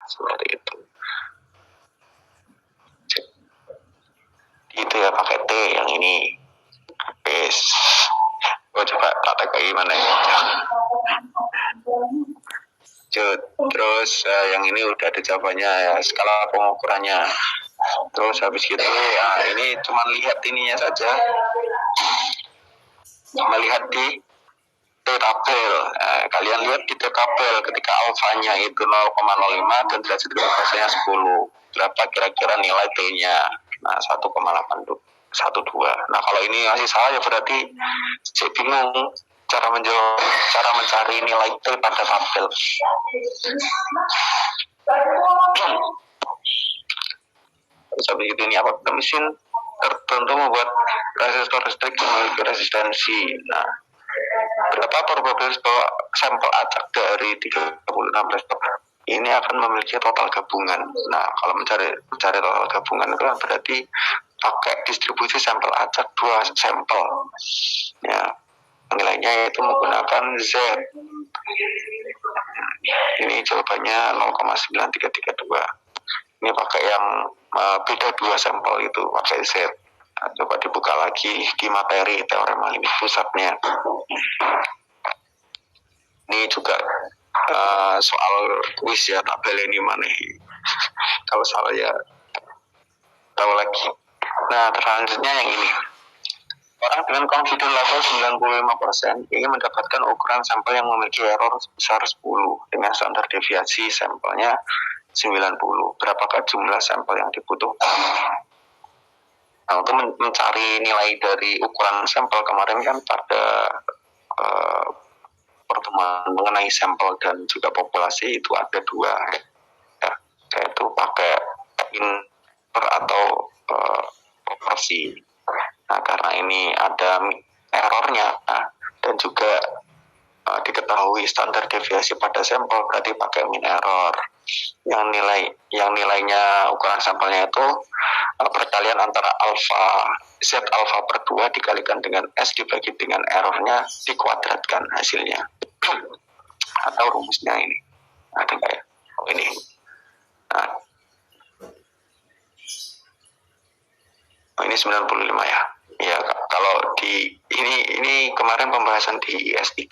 seperti itu. Itu ya pakai T yang ini. Yes. Coba praktek kayak gimana ya. Terus yang ini udah ada jawabannya ya, skala pengukurannya. Terus habis gitu ya ini cuma lihat ininya saja, melihat di T-tabel. Kalian lihat di T-tabel ketika alfanya itu 0,05 dan derajat kebebasannya 10, berapa kira-kira nilai T-nya? Nah 1,812. Nah kalau ini masih salah ya berarti saya bingung cara mencari nilai T pada tabel. Terus habis itu ini apa? Mesin tertentu membuat resistor listrik memiliki resistensi. Nah, berapa probabilitas bahwa sampel acak dari 36 resistor ini akan memiliki total gabungan? Nah, kalau mencari total gabungan itu berarti pakai distribusi sampel acak 2 sampel. Ya, nilainya itu menggunakan Z. Ini jawabannya 0,9332. Ini pakai yang beda 2 sampel itu pakai Z. Nah, coba dibuka lagi di materi teorema limit pusatnya. Ini juga soal kuis ya, tabel ini mana. Kalau salah ya tahu lagi. Nah, selanjutnya yang ini. Orang dengan confidence level 95% ingin mendapatkan ukuran sampel yang memiliki error sebesar 10 dengan standar deviasi sampelnya 90. Berapakah jumlah sampel yang dibutuhkan? Nah, untuk mencari nilai dari ukuran sampel kemarin kan pada pertemuan mengenai sampel dan juga populasi itu ada 2 ya, yaitu pakai inter atau proporsi. Nah, karena ini ada errornya, dan juga diketahui standar deviasi pada sampel berarti pakai min error. Yang nilainya ukuran sampelnya itu perkalian antara Z alfa per 2 dikalikan dengan S dibagi dengan errornya dikuadratkan hasilnya. Atau rumusnya ini. Ada nggak ya? Oh, ini. Nah. Oh, ini 95 ya. Ya, kalau di ini kemarin pembahasan di IS3.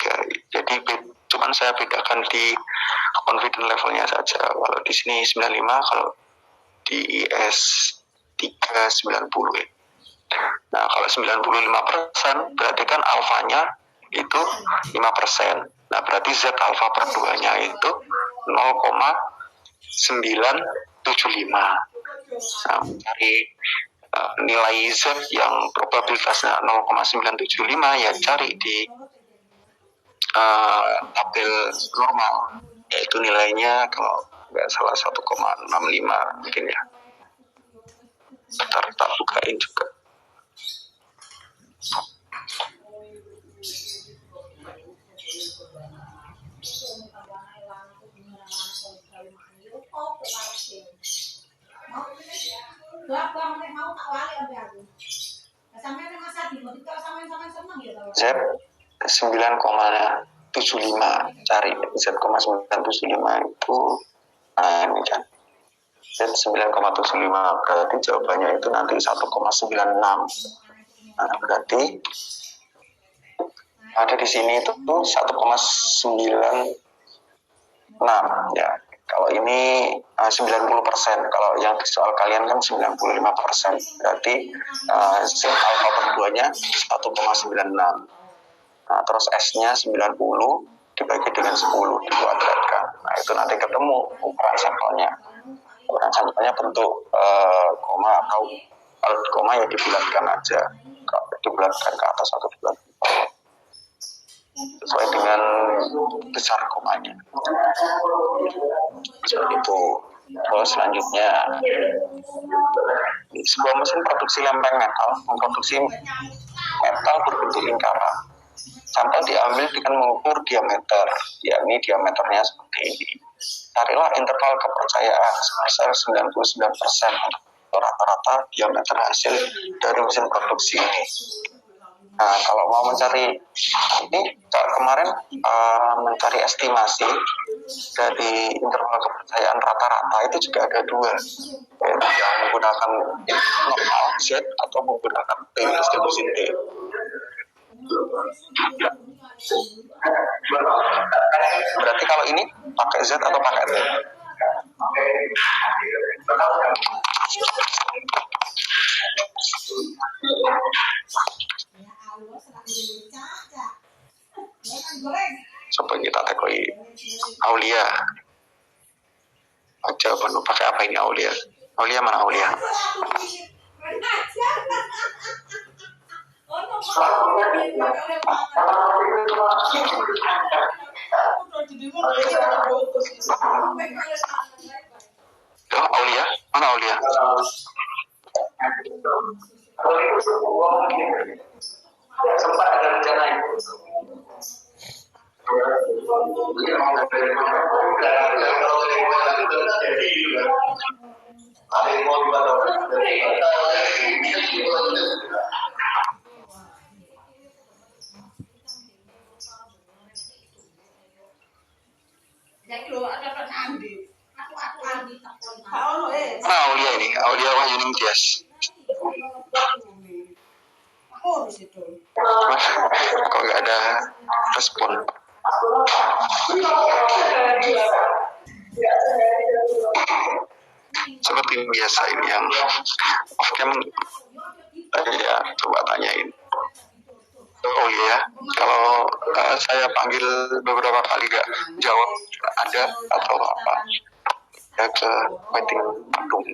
Jadi cuman saya bedakan di confidence levelnya saja. Kalau di sini 95, kalau di IS3 90 ya. Nah, kalau 95% berarti kan alfanya itu 5%. Nah, berarti Z alfa per 2-nya itu 0,975. Nah, mencari nilai Z yang probabilitasnya 0,975 ya cari di tabel normal, yaitu nilainya kalau nggak salah 1,65 mungkin ya. Bentar, tak bukain juga. Z 9,75 cari Z,975 itu ini kan Z 9,75 berarti jawabannya itu nanti 1,96. Nah, berarti ada di sini itu 1,96 ya. Kalau ini 90%, kalau yang di soal kalian kan 95%, berarti Z alfa per 2-nya 1,96. Nah, terus S-nya 90 dibagi dengan 10 dikuadratkan. Nah, itu nanti ketemu ukuran sampelnya. Ukuran sampelnya bentuk koma atau kalau di koma ya dibulatkan aja. Dibulatkan ke atas atau dibulatkan ke bawah. Sesuai dengan besar komanya. Seperti itu. Terus selanjutnya, sebuah mesin produksi lempeng metal memproduksi metal berbentuk lingkaran. Sampel diambil dengan mengukur diameter, yakni diameternya seperti ini. Carilah interval kepercayaan sebesar 99% rata-rata diameter hasil dari mesin produksi ini. Nah, kalau mau mencari ini kemarin mencari estimasi dari interval kepercayaan rata-rata itu juga ada dua, yang menggunakan normal Z atau menggunakan T, distribusi T. Berarti kalau ini pakai Z atau pakai T? Coba kita tekoi Aulia. Jawaban lu pakai apa ini Aulia? Aulia mana Aulia? Aulia? Mana Aulia? Sempat ada rencana itu. Aulia ini, Aulia Wahyuning Tias. Kok nggak ada respon? Seperti biasa ini yang off cam, ya coba tanyain. Oh iya, kalau saya panggil beberapa kali gak jawab, ada atau apa, ya ke meeting Bandung.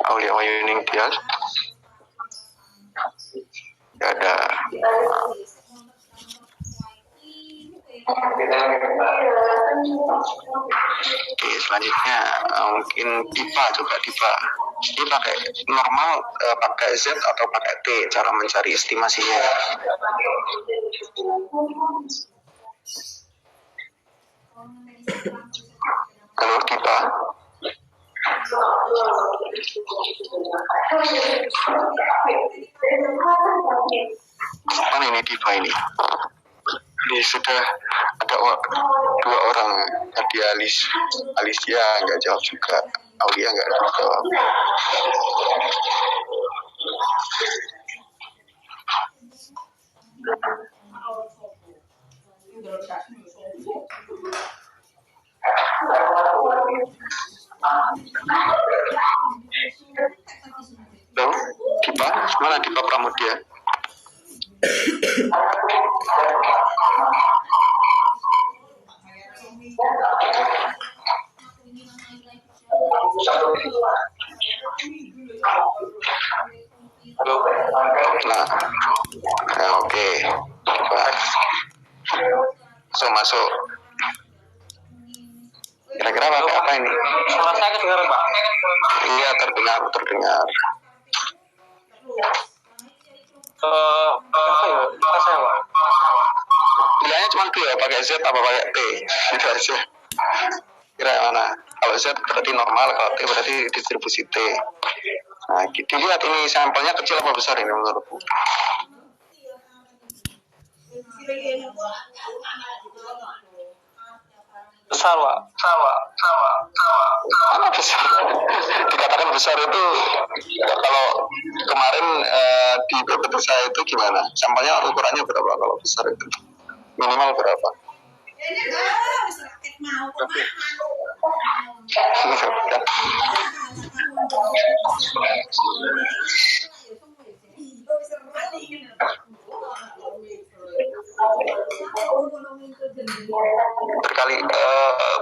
Aulia Wahyuning Tias, gak ada. Oke, selanjutnya mungkin Diva, coba Diva. Ini pakai normal, pakai Z atau pakai T cara mencari estimasinya? Halo Diva. Mana ini Diva ini? Ini sudah ada dua orang, tadi Alicia nggak jawab juga, Aulia nggak jawab. Halo, Dipa, mana Dipa Pramudia? Halo. Nah, oke. Masuk. Kira-kira apa ini? Suara saya kedengaran, Pak? Iya, terdengar. Apa saya, Pak? Pilihannya cuma dua, pakai Z apa pakai T? Gitu aja. Kira mana? Kalau Z berarti normal, kalau T berarti distribusi T. Nah, dilihat ini sampelnya kecil apa besar ini menurutmu? Besar, Pak. Mana besar? Dikatakan besar itu kalau kemarin di PPT saya itu gimana? Sampelnya ukurannya berapa kalau besar itu? Minimal berapa?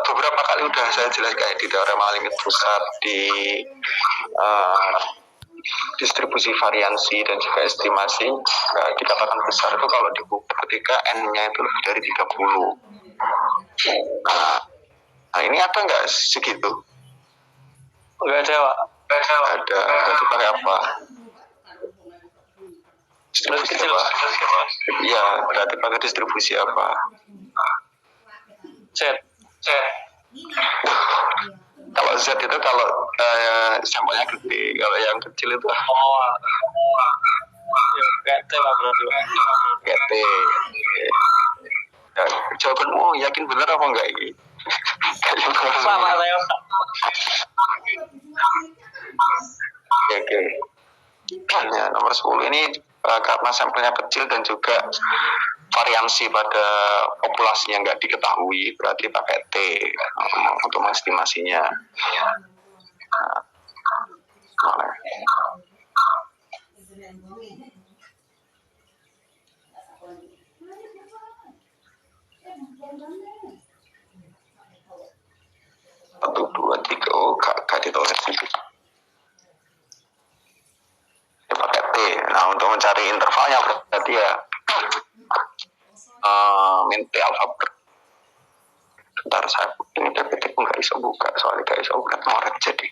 Beberapa kali udah saya jelaskan di teorema limit pusat, di distribusi variansi dan juga estimasi, dikatakan besar itu kalau diukur ketika N-nya itu lebih dari 30. Nah ini ada nggak segitu? Nggak ada, Pak. Ada. Berarti pakai apa? Distribusi apa? Iya, berarti pakai distribusi apa? Z. Kalau Z itu kalau sampelnya gede, kalau yang kecil itu GT lah berarti. GT. Ya, jawabanmu yakin benar apa enggak ini? Sama saya. Oke. Ya, nomor 10 ini karena sampelnya kecil dan juga variansi pada populasinya nggak diketahui, berarti pakai T untuk mengestimasinya. Satu, dua, tiga, gak ditulis itu. Pakai T. Nah, untuk mencari intervalnya berarti ya min T alfa per. Bentar, saya ini DPT pun nggak bisa buka, soalnya nggak bisa buka noret jadi.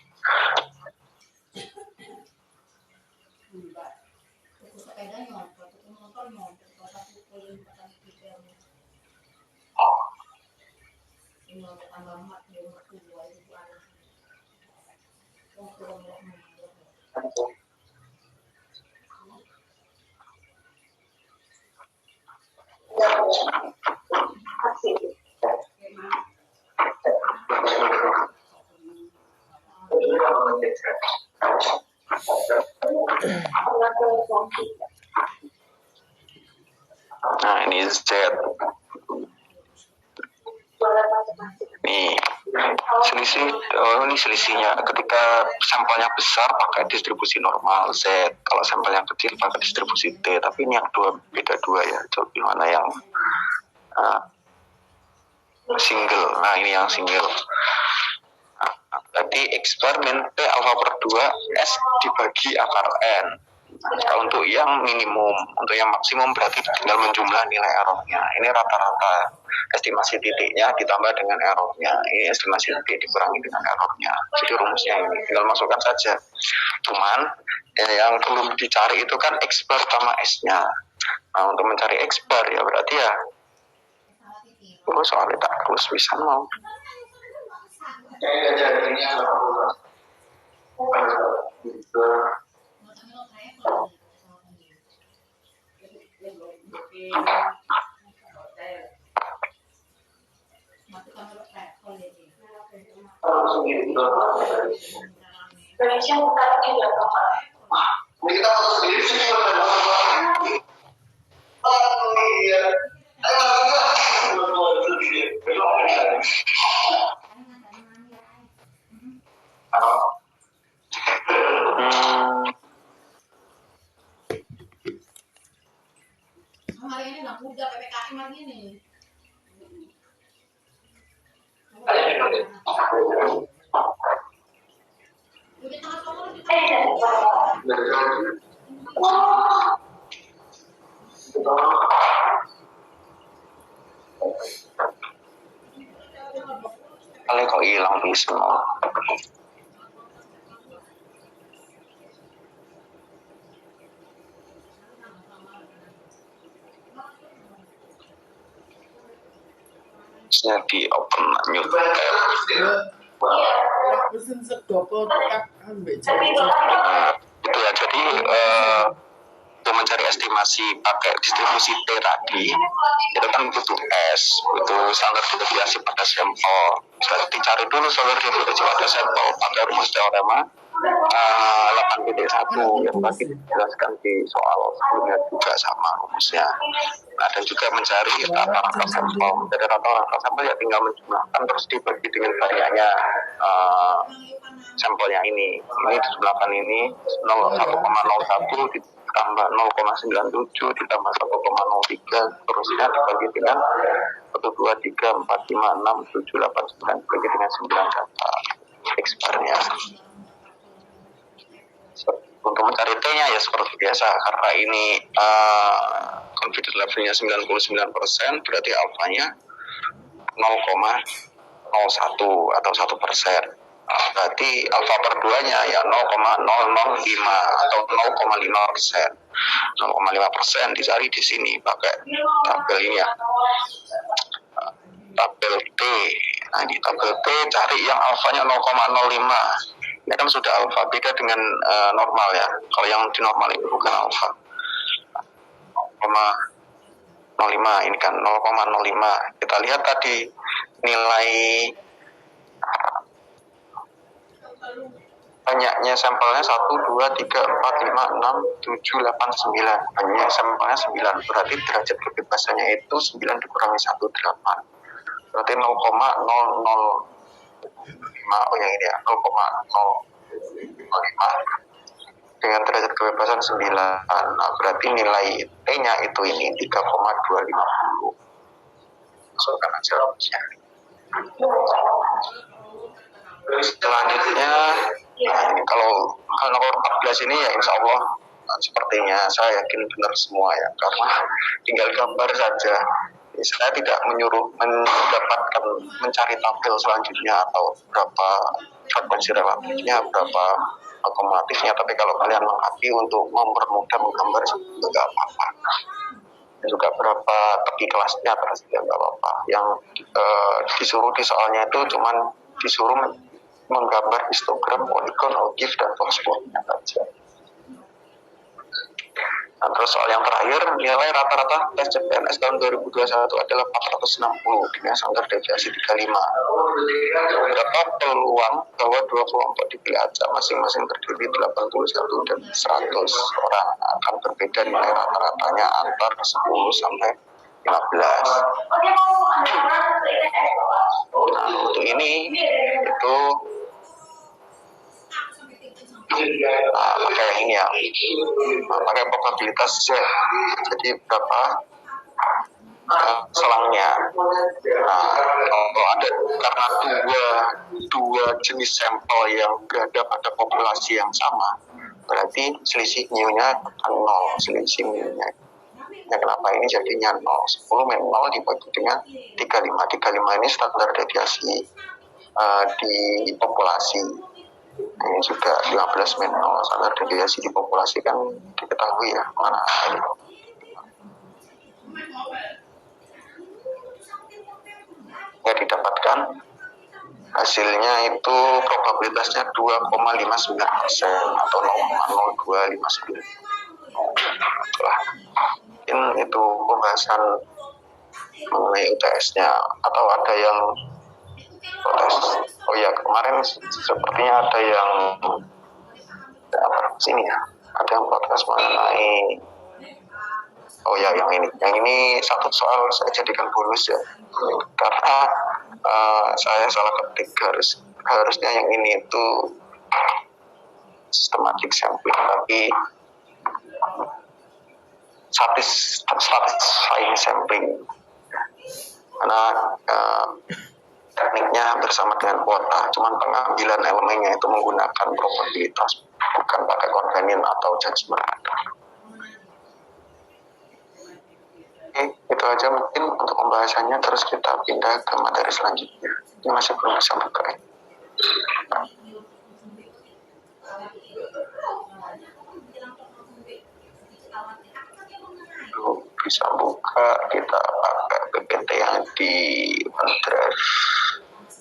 Nah, ini Z. Nih, ini selisihnya. Ketika sampelnya besar pakai distribusi normal Z, kalau sampelnya kecil pakai distribusi T. Tapi ini yang beda dua ya. Coba gimana yang single. Nah, ini yang single. Berarti X bar min P alfa per 2 S dibagi akar N. Nah, untuk yang minimum, untuk yang maksimum berarti tinggal menjumlah nilai errornya. Ini rata-rata estimasi titiknya ditambah dengan errornya. Ini estimasi titik dikurangi dengan errornya. Jadi rumusnya ini tinggal masukkan saja. Cuman yang perlu dicari itu kan X bar sama S-nya. Nah, untuk mencari X bar ya berarti ya soalnya tak terus bisa mau. Hari ini nggak mudah PPKM lagi nih. Kali kok hilang bisa. Di open mute mesin sedopo tak ambek itu ya. Jadi untuk mencari estimasi pakai distribusi T tadi itu kan butuh S, butuh standar deviasi pada sampel. Jadi cari dulu standar deviasi pada sampel pakai rumus teorema 8.1 yang tadi dijelaskan di soal sebelumnya juga sama rumusnya. Nah, dan juga mencari rata-rata sampel. Dari rata-rata sampel ya tinggal menjumlahkan terus dibagi dengan banyaknya sampelnya ini. Ini dijumlahkan ini 1,01 ditambah 0,97 ditambah 1,03 terusnya dibagi dengan 1, 2, 3, 4, 5, 6, 7, 8, 9 dibagi dengan 9 data X bar-nya. Untuk mencari T-nya ya seperti biasa, karena ini confidence level-nya 99%, berarti alfanya 0,01 atau 1%. Berarti alfa per 2-nya ya 0,005 atau 0,5%. 0,5% dicari di sini pakai tabel ini ya. Tabel T. Nah di tabel B cari yang alfanya 0,05. Ini kan sudah alfa, beda dengan normal ya. Kalau yang di normal itu bukan alfa. 0,05 ini kan 0,05. Kita lihat tadi nilai banyaknya sampelnya 1, 2, 3, 4, 5, 6, 7, 8, 9. Banyak sampelnya 9. Berarti derajat kebebasannya itu 9 dikurangi 1, 8. Berarti 0,005. Oh yang ini ya, 0,005 dengan derajat kebebasan 9. Nah, berarti nilai T-nya itu ini 3,250. Masukkan aja rumusnya. Selanjutnya, nah ini kalau hal nomor 14 ini ya insya Allah sepertinya saya yakin benar semua ya, karena tinggal gambar saja. Saya tidak menyuruh mendapatkan mencari tabel selanjutnya atau berapa frekuensi relatifnya, berapa akumulatifnya, tapi kalau kalian menghapi untuk mempermudah menggambar juga nggak apa-apa. Dan juga berapa tepi kelasnya terus juga nggak apa-apa. Yang disuruh di soalnya itu cuman disuruh menggambar histogram, polygon, ogive, dan box-plotnya saja. Nah, terus soal yang terakhir, nilai rata-rata tes CPNS tahun 2021 adalah 460 dengan standar deviasi 35. Berapa peluang bahwa dua kelompok dipilih acak masing-masing terdiri 81 dan 100 orang akan berbeda nilai rata-ratanya antar 10 sampai 15. Nah, untuk ini itu pakai ini ya, pakai probabilitas Z. Jadi berapa selangnya. Nah, kalau ada karena dua jenis sampel yang berada pada populasi yang sama, berarti selisih mu-nya 0, selisih mu-nya. Ya, kenapa ini jadinya 0? 10 min 0 dibagi dengan 35. 35 ini standar deviasi di populasi. Ini juga 15 min 0 standar deviasi di populasi kan diketahui ya mana ini. Ya didapatkan hasilnya itu probabilitasnya 2,59% atau 0,0259. Itulah. Itu pembahasan mengenai UTS-nya, atau ada yang protes. Oh ya, kemarin sepertinya ada yang sini ya, ada yang protes mengenai yang ini satu soal saya jadikan bonus ya, karena saya salah ketik, harusnya yang ini itu systematic sampling, tapi satisfying sampling, karena tekniknya bersama dengan kuota, cuman pengambilan elemennya itu menggunakan probabilitas, bukan pakai konvenin atau judgment. Oke, itu aja mungkin untuk pembahasannya, terus kita pindah ke materi selanjutnya. Ini masih belum bisa buka. Belum bisa buka, kita pakai PPT yang di OneDrive.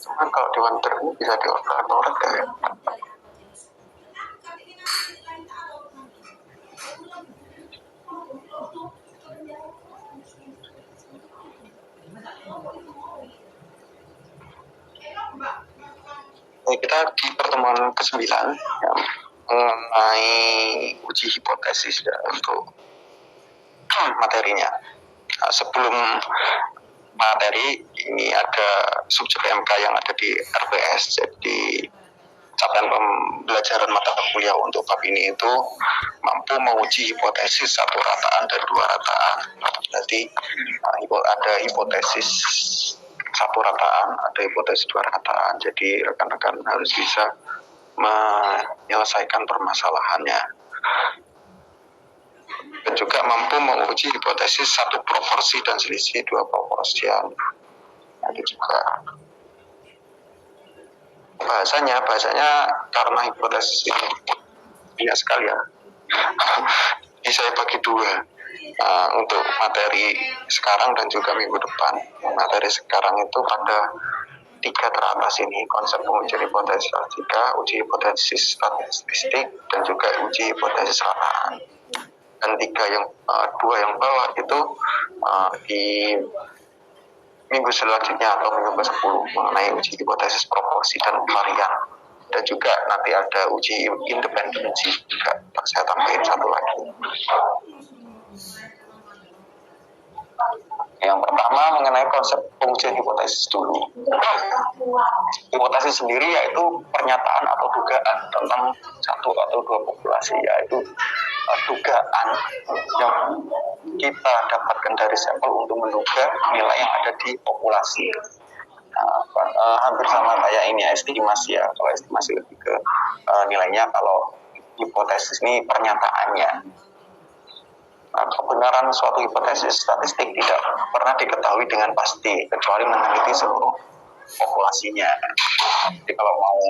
Cuman kalau di OneDrive ini bisa dioret-oret ya. Kita di pertemuan ke-9 ya, mengenai uji hipotesis ya, untuk materinya. Nah, sebelum materi ini ada subjek MK yang ada di RPS, jadi capaian pembelajaran mata kuliah untuk bab ini itu mampu menguji hipotesis satu rataan dan dua rataan. Berarti ada hipotesis satu rataan, ada hipotesis dua rataan. Jadi rekan-rekan harus bisa menyelesaikan permasalahannya. Dan juga mampu menguji hipotesis satu proporsi dan selisih dua proporsian. Itu juga bahasanya karena hipotesis ini banyak sekali ya. Ini saya bagi dua. Untuk materi sekarang dan juga minggu depan. Materi sekarang itu pada tiga teratas ini, konsep pengujian hipotesis statistika, uji hipotesis statistik, dan juga uji hipotesis rata. Dan dua yang bawah itu di minggu selanjutnya atau minggu ke-10 mengenai uji hipotesis proporsi dan varian. Dan juga nanti ada uji independensi juga, saya tambahin satu lagi. Yang pertama mengenai konsep pengujian hipotesis dulu. Hipotesis sendiri yaitu pernyataan atau dugaan tentang satu atau dua populasi, yaitu dugaan yang kita dapatkan dari sampel untuk menduga nilai yang ada di populasi. Hampir sama kayak ini estimasi ya. Kalau estimasi lebih ke nilainya, kalau hipotesis ini pernyataannya. Kebenaran suatu hipotesis statistik tidak pernah diketahui dengan pasti kecuali meneliti seluruh populasinya. Jadi kalau mau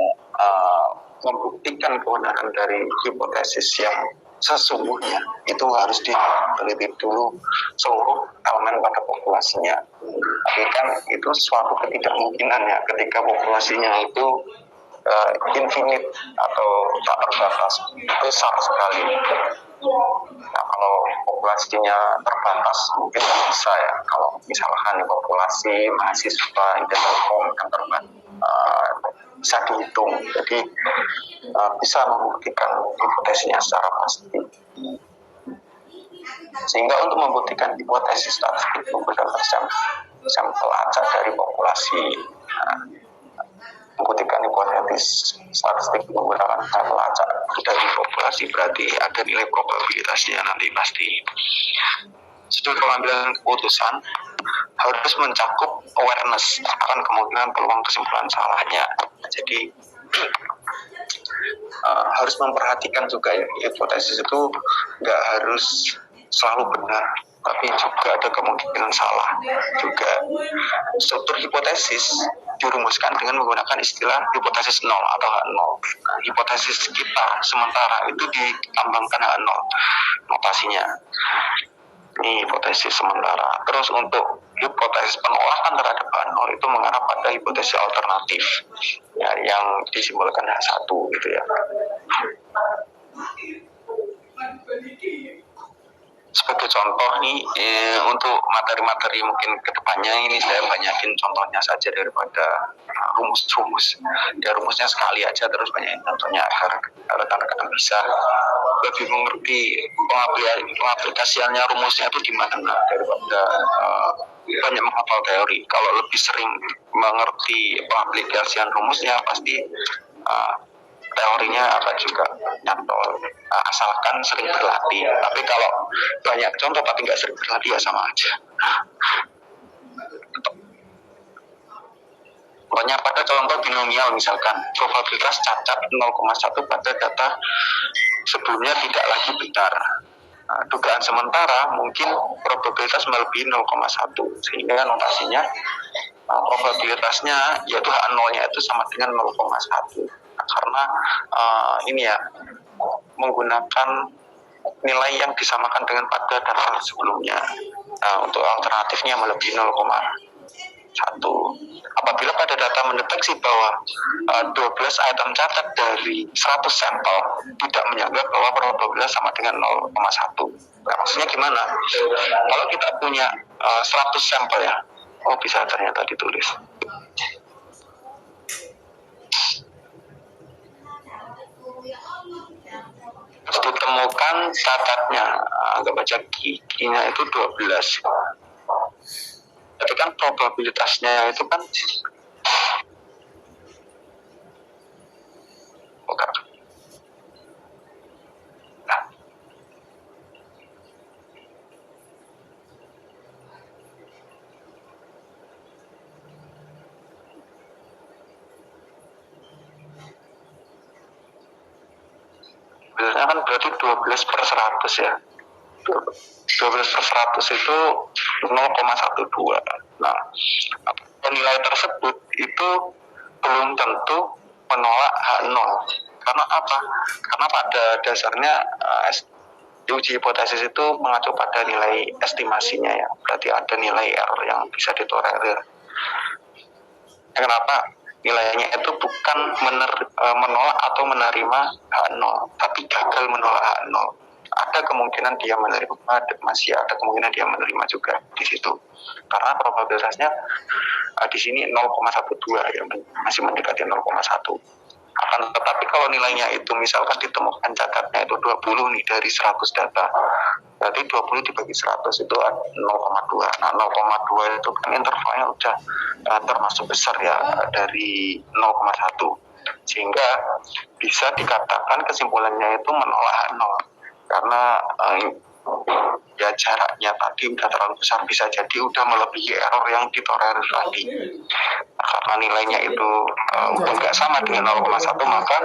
membuktikan kebenaran dari hipotesis yang sesungguhnya, itu harus diteliti dulu seluruh elemen pada populasinya. Tapi kan itu suatu ketidakmungkinan ya, ketika populasinya itu infinite atau tak terbatas, besar sekali. Nah, kalau populasinya terbatas mungkin tidak bisa ya. Kalau misalkan populasi mahasiswa Telkom yang terbatas bisa dihitung, jadi bisa membuktikan hipotesisnya secara pasti. Sehingga untuk membuktikan hipotesis statistik menggunakan sampel acak dari populasi. Membuktikan hipotesis statistik menggunakan sampel acak dari populasi berarti ada nilai probabilitasnya nanti pasti. Setelah pengambilan keputusan harus mencakup awareness akan kemungkinan peluang kesimpulan salahnya. Jadi harus memperhatikan juga ya, hipotesis itu nggak harus selalu benar, tapi juga ada kemungkinan salah juga. Struktur hipotesis dirumuskan dengan menggunakan istilah hipotesis 0 atau H0. Nah, hipotesis kita sementara itu ditambahkan H0 notasinya. Ini hipotesis sementara. Terus untuk hipotesis penolakan terhadap H0 itu mengarah pada hipotesis alternatif ya, yang disimbolkan H1 gitu ya. Sebagai contoh nih untuk materi-materi mungkin kedepannya ini saya banyakin contohnya saja daripada rumus-rumus. Ya rumusnya sekali aja terus banyakin contohnya agar rekan-rekan bisa lebih mengerti pengaplikasiannya rumusnya itu di mana daripada banyak menghafal teori. Kalau lebih sering mengerti pengaplikasian rumusnya pasti teorinya akan juga nyantol, asalkan sering berlatih. Tapi kalau banyak contoh tapi nggak sering berlatih ya sama aja. Pokoknya pada contoh binomial misalkan probabilitas cacat 0,1 pada data sebelumnya tidak lagi benar. Dugaan sementara mungkin probabilitas melebihi 0,1 sehingga notasinya probabilitasnya yaitu H0-nya itu sama dengan 0,1. Karena ini ya menggunakan nilai yang disamakan dengan pada data sebelumnya. Untuk alternatifnya melebihi 0,1. Apabila pada data mendeteksi bahwa 12 item catat dari 100 sampel tidak menyanggah bahwa probabilitas sama dengan 0,1. Nah, maksudnya gimana? Kalau kita punya 100 sampel ya, oh bisa ternyata ditulis. Ditemukan cacatnya, anggap aja giginya itu 12. Tapi kan probabilitasnya itu kan bukan. Nah. Biasanya kan berarti 12 per 100 ya. 12 per 100 itu 0,12. Nah, nilai tersebut itu belum tentu menolak H0. Karena apa? Karena pada dasarnya uji hipotesis itu mengacu pada nilai estimasinya ya. Berarti ada nilai R yang bisa ditolerir. Kenapa? Nilainya itu bukan menolak atau menerima H0, tapi gagal menolak H0. Ada kemungkinan dia menerima, masih ada kemungkinan dia menerima juga di situ. Karena probabilitasnya di sini 0,12 ya, masih mendekati 0,1. Akan tetapi kalau nilainya itu misalkan ditemukan cacatnya itu 20 nih dari 100 data, berarti 20 dibagi 100 itu 0,2. Nah 0,2 itu kan intervalnya udah termasuk besar ya, dari 0,1, sehingga bisa dikatakan kesimpulannya itu menolak H0 karena ya jaraknya tadi udah terlalu besar, bisa jadi udah melebihi error yang ditolerir tadi. Nah, karena nilainya itu udah nggak sama dengan 0,1, maka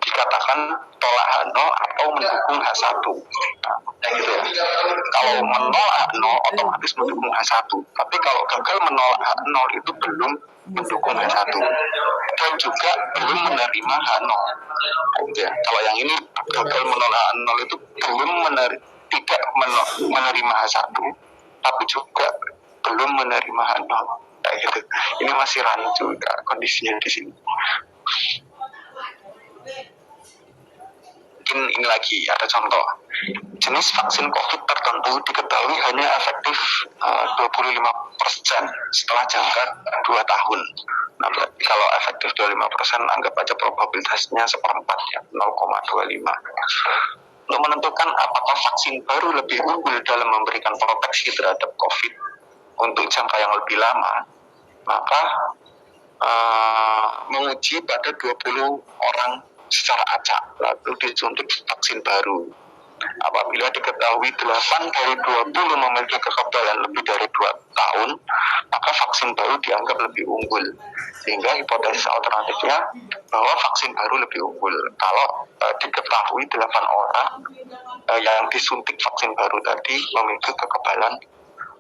dikatakan tolak H0 atau mendukung H1. Nah, gitu ya. Kalau menolak H0 otomatis mendukung H1, tapi kalau gagal menolak H0 itu belum mendukung H1 dan juga belum menerima H0. Nah, gitu ya. Kalau yang ini gagal menolak H0 itu belum tidak menerima H1, tapi juga belum menerima H0. Kayak gitu. Ini masih rancu kondisinya di sini. Mungkin ini lagi ada contoh. Jenis vaksin COVID tertentu diketahui hanya efektif 25% setelah jangka 2 tahun. Nah, berarti kalau efektif 25%, anggap aja probabilitasnya 1/4 ya, 0,25. Untuk menentukan apakah vaksin baru lebih unggul dalam memberikan proteksi terhadap COVID untuk jangka yang lebih lama, maka menguji pada 20 orang secara acak, lalu disuntik vaksin baru. Apabila diketahui 8 dari 20 memiliki kekebalan lebih dari 2 tahun, maka vaksin baru dianggap lebih unggul. Sehingga hipotesis alternatifnya bahwa vaksin baru lebih unggul kalau diketahui 8 orang yang disuntik vaksin baru tadi memiliki kekebalan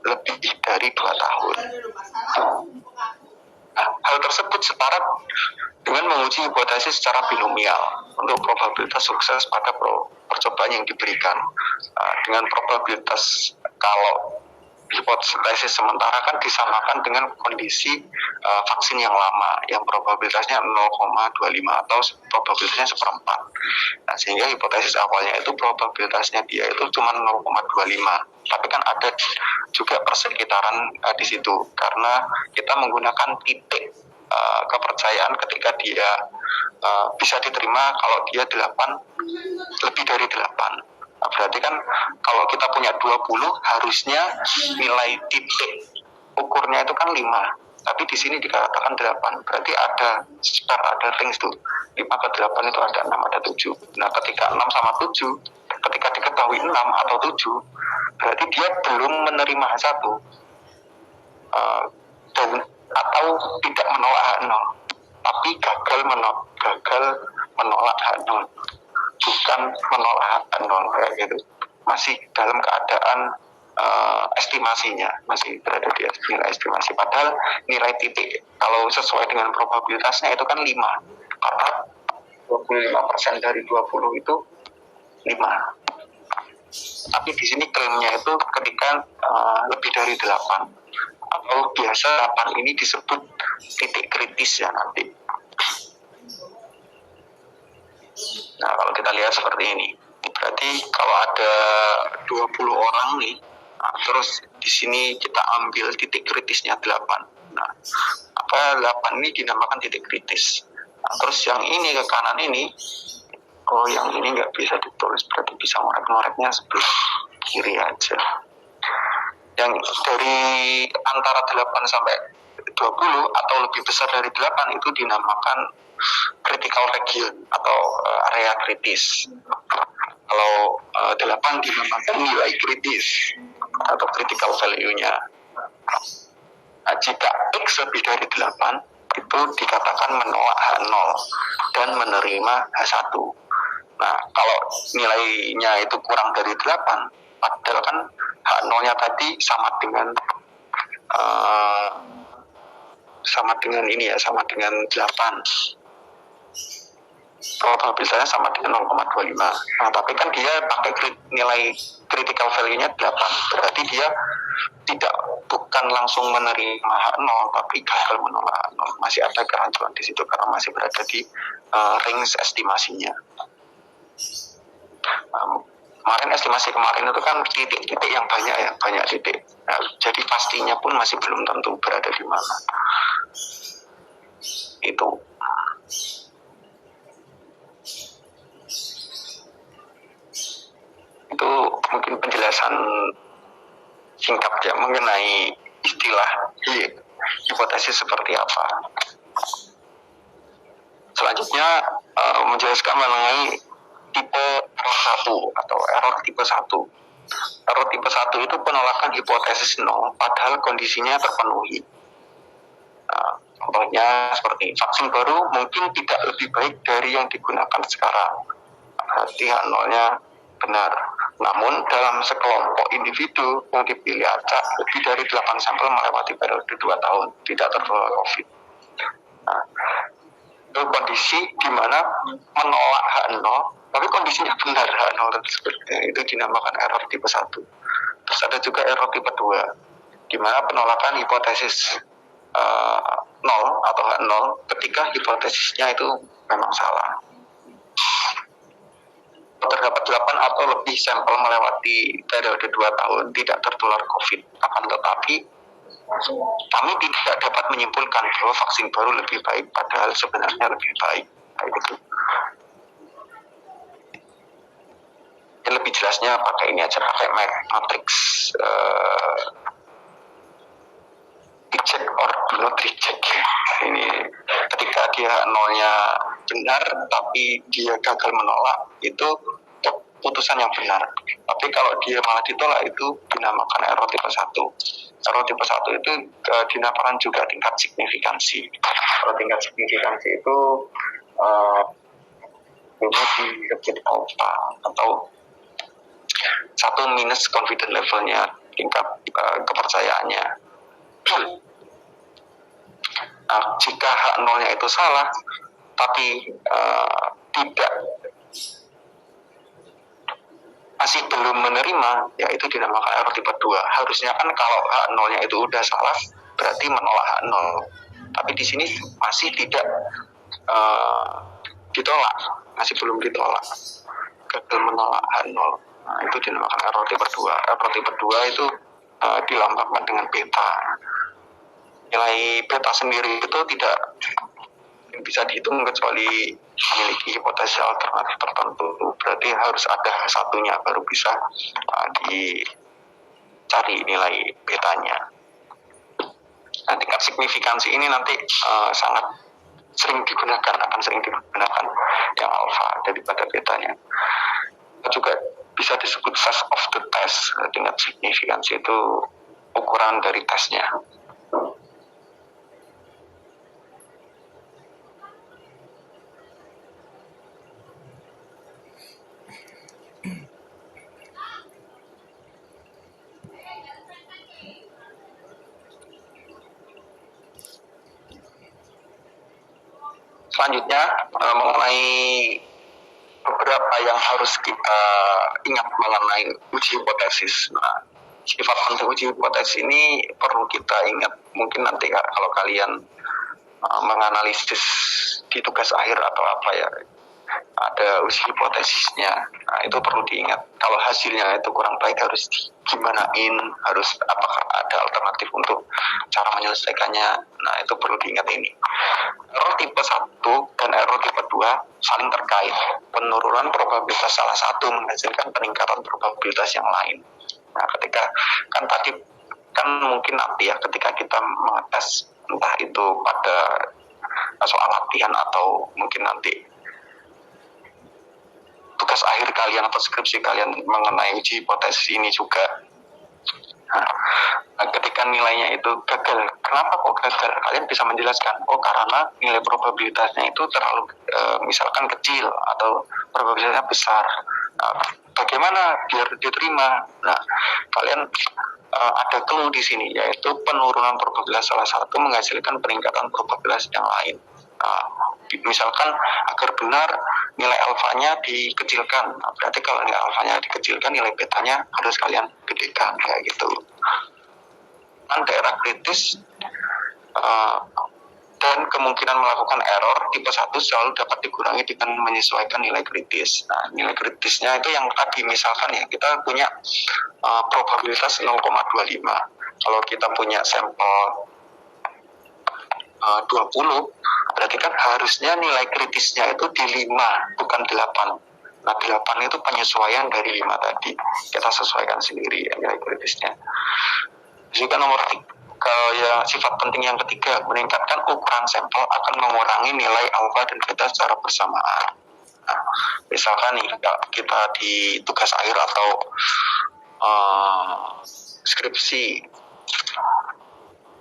lebih dari 2 tahun. Nah, hal tersebut setara dengan menguji hipotesis secara binomial untuk probabilitas sukses pada percobaan yang diberikan. Dengan probabilitas kalau hipotesis sementara kan disamakan dengan kondisi vaksin yang lama yang probabilitasnya 0,25 atau probabilitasnya 1/4. Nah, sehingga hipotesis awalnya itu probabilitasnya dia itu cuma 0,25. Tapi kan ada juga persekitaran di situ karena kita menggunakan titik kepercayaan ketika dia bisa diterima kalau dia 8 lebih dari 8. Nah, berarti kan kalau kita punya 20 harusnya nilai titik ukurnya itu kan 5, tapi di sini dikatakan 8. Berarti ada spare, ada rings tuh. 5 ke 8 itu ada 6, ada 7. Nah, ketika 6 sama 7, ketika diketahui 6 atau 7, berarti dia belum menerima H1 dan atau tidak menolak H0, tapi gagal menolak H0, bukan menolak H0 kayak gitu. Masih dalam keadaan estimasinya, masih berada di nilai estimasi. Padahal nilai titik kalau sesuai dengan probabilitasnya itu kan 5, karena 25% dari 20 itu 5. Tapi di sini klaimnya itu ketika lebih dari 8, atau biasa 8 ini disebut titik kritis ya nanti. Nah, kalau kita lihat seperti ini, berarti kalau ada 20 orang nih, nah, terus di sini kita ambil titik kritisnya 8. Nah, maka 8 ini dinamakan titik kritis. Nah, terus yang ini ke kanan ini, yang ini nggak bisa ditulis, berarti bisa ngorek-ngoreknya sebelah kiri aja. Yang dari antara 8 sampai 20 atau lebih besar dari 8 itu dinamakan critical region atau area kritis. Kalau 8 dinamakan nilai kritis atau critical value-nya. Nah, jika X lebih dari 8 itu dikatakan menolak H0 dan menerima H1. Nah, kalau nilainya itu kurang dari 8, padahal kan H0-nya tadi sama dengan ini ya, sama dengan 8. Probabilitasnya sama dengan 0,25. Nah, tapi kan dia pakai nilai critical value-nya 8. Berarti dia bukan bukan langsung menerima H0 tapi gagal menolak H0. Masih ada kerancuan di situ karena masih berada di range estimasinya. Kemarin estimasi kemarin itu kan titik-titik yang banyak ya, banyak titik. Nah, jadi pastinya pun masih belum tentu berada di mana. Itu. Itu mungkin penjelasan singkat ya mengenai istilah hipotesis seperti apa. Selanjutnya menjelaskan mengenai tipe error 1 atau error tipe 1. Error tipe 1 itu penolakan hipotesis 0 padahal kondisinya terpenuhi. Contohnya seperti vaksin baru mungkin tidak lebih baik dari yang digunakan sekarang. Berarti H0-nya benar. Namun dalam sekelompok individu yang dipilih acak lebih dari 8 sampel melewati periode 2 tahun tidak tertular COVID. Nah, itu kondisi di mana menolak H0 tapi kondisinya benar H0 tersebut. Itu dinamakan error tipe 1. Terus ada juga error tipe 2 di mana penolakan hipotesis 0 atau H0 ketika hipotesisnya itu memang salah. Terdapat 8 atau lebih sampel melewati periode 2 tahun tidak tertular COVID. Akan tetapi kami tidak dapat menyimpulkan bahwa vaksin baru lebih baik padahal sebenarnya lebih baik. Kayak gitu. Yang lebih jelasnya pakai ini aja, pakai matrix reject or do not reject. Ini ketika dia nolnya benar tapi dia gagal menolak, itu putusan yang benar. Tapi kalau dia malah ditolak, itu dinamakan error tipe 1. Error tipe 1 itu dinamakan juga tingkat signifikansi. Kalau tingkat signifikansi itu ini disebut alpha atau 1 minus confidence levelnya, tingkat kepercayaannya. Nah, jika H0-nya itu salah tapi tidak masih belum menerima, ya itu dinamakan error tipe 2. Harusnya kan kalau H0-nya itu udah salah berarti menolak H0. Tapi di sini masih tidak ditolak, masih belum ditolak, gagal menolak H0. Nah, itu dinamakan error tipe 2. Error tipe 2 itu dilambangkan dengan beta. Nilai beta sendiri itu tidak bisa dihitung kecuali memiliki hipotesis alternatif tertentu. Berarti harus ada satunya baru bisa dicari nilai betanya. Nah, tingkat signifikansi ini nanti sangat sering digunakan, akan sering digunakan yang alfa daripada betanya. Juga bisa disebut size of the test. Tingkat signifikansi itu ukuran dari tesnya. Selanjutnya mengenai beberapa yang harus kita ingat mengenai uji hipotesis. Nah, sifat penting uji hipotesis ini perlu kita ingat. Mungkin nanti kalau kalian menganalisis di tugas akhir atau apa ya, ada uji hipotesisnya. Nah, itu perlu diingat. Kalau hasilnya itu kurang baik harus gimanain, harus apakah ada alternatif untuk cara menyelesaikannya. Nah, itu perlu diingat ini. Error tipe 1 dan error tipe 2 saling terkait. Penurunan probabilitas salah satu menghasilkan peningkatan probabilitas yang lain. Nah, ketika kan tadi kan mungkin nanti ya ketika kita mengetes entah itu pada soal latihan atau mungkin nanti tugas akhir kalian atau skripsi kalian mengenai uji hipotesis ini juga. Nah, ketika nilainya itu gagal, kenapa kok gagal? Kalian bisa menjelaskan, oh karena nilai probabilitasnya itu terlalu misalkan kecil atau probabilitasnya besar. Nah, bagaimana biar diterima? Nah, kalian ada clue di sini, yaitu penurunan probabilitas salah satu menghasilkan peningkatan probabilitas yang lain. Nah, misalkan agar benar nilai alfanya dikecilkan, nah, berarti kalau nilai alfanya dikecilkan nilai betanya harus kalian gedekan kayak gitu. daerah kritis dan kemungkinan melakukan error tipe 1 selalu dapat dikurangi dengan menyesuaikan nilai kritis. Nah, nilai kritisnya itu yang tadi misalkan ya kita punya probabilitas 0,25. Kalau kita punya sampel 20, berarti kan harusnya nilai kritisnya itu di 5, bukan 8. Nah, 8 itu penyesuaian dari 5 tadi. Kita sesuaikan sendiri ya, nilai kritisnya. Juga nomor 3, yang sifat penting yang ketiga, meningkatkan ukuran sampel akan mengurangi nilai alfa dan beta secara bersamaan. Nah, misalkan nih kita di tugas akhir atau skripsi,